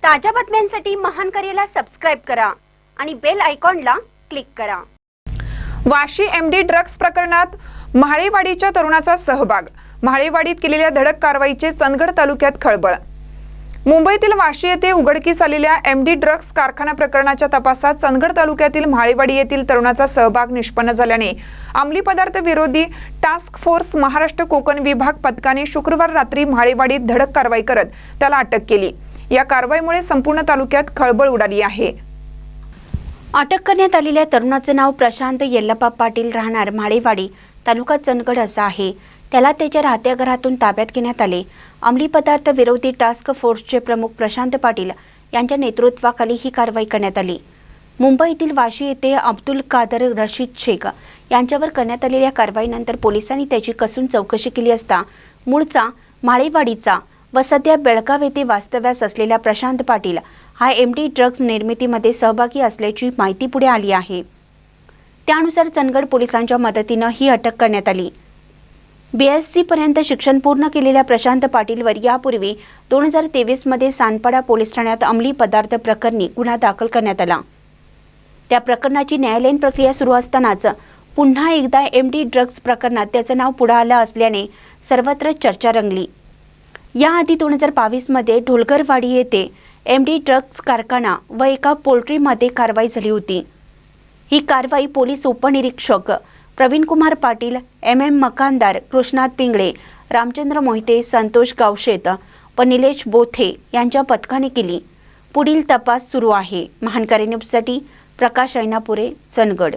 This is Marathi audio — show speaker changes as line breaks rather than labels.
ताज्या बातम्यांसाठी महान करेला सबस्क्राइब करा आणि बेल आयकॉनला क्लिक करा।
वाशी एमडी ड्रग्स प्रकरणात महाळेवाडीच्या तरुणाचा सहभाग। महाळेवाडीत केलेल्या धडक कारवाईचे चंदगड तालुक्यात खळबळ। मुंबईतील वाशी येथे उघडकीस आलेल्या एमडी ड्रग्स कारखाना प्रकरणाच्या तपासात चंदगड तालुक्यातील महाळेवाडी येथील तरुणाचा सहभाग निष्पन्न झाल्याने अंमली पदार्थ विरोधी टास्क फोर्स महाराष्ट्र कोकण विभाग पथकाने शुक्रवार रात्री महाळेवाडीत धडक कारवाई करत त्याला अटक केली। या कारवाईमुळे संपूर्ण तालुक्यात खळबळ उडाली आहे।
अटक करण्यात आलेल्या तरुणाचे नाव प्रशांत येल्लप्पा पाटील, राहणार महाळेवाडी, तालुका चंदगड असा आहे। त्याला त्याच्या राहत्या घरातून ताब्यात घेण्यात आले। अंमली पदार्थ विरोधी टास्क फोर्सचे प्रमुख प्रशांत पाटील यांच्या नेतृत्वाखाली ही कारवाई करण्यात आली। मुंबईतील वाशी येथे अब्दुल कादर रशीद शेख यांच्यावर करण्यात आलेल्या कारवाईनंतर पोलिसांनी त्याची कसून चौकशी केली असता मूळचा महाळेवाडीचा व सध्या बेळगाव येथे वास्तव्यास असलेला प्रशांत पाटील हा एमडी ड्रग्ज निर्मितीमध्ये सहभागी असल्याची माहिती पुढे आली आहे। त्यानुसार चंदगड पोलिसांच्या मदतीने ही अटक करण्यात आली। BSc पर्यंत शिक्षण पूर्ण केलेल्या प्रशांत पाटीलवर यापूर्वी 2023 मध्ये सानपाडा पोलीस ठाण्यात अंमली पदार्थ प्रकरणी गुन्हा दाखल करण्यात आला। त्या प्रकरणाची न्यायालयीन प्रक्रिया सुरू असतानाच पुन्हा एकदा एमडी ड्रग्ज प्रकरणात त्याचे नाव पुढे आले असल्याने सर्वत्र चर्चा रंगली। याआधी 2022 मध्ये ढोलगरवाडी येथे एमडी ड्रग्ज कारखाना व एका पोल्ट्रीमध्ये कारवाई झाली होती। ही कारवाई पोलीस उपनिरीक्षक प्रवीण कुमार पाटील, MM मकानदार, कृष्णात पिंगळे, रामचंद्र मोहिते, संतोष गावशेत व निलेश बोथे यांच्या पथकाने केली। पुढील तपास सुरू आहे। महान न्यूजसाठी प्रकाश ऐनापुरे, चंदगड।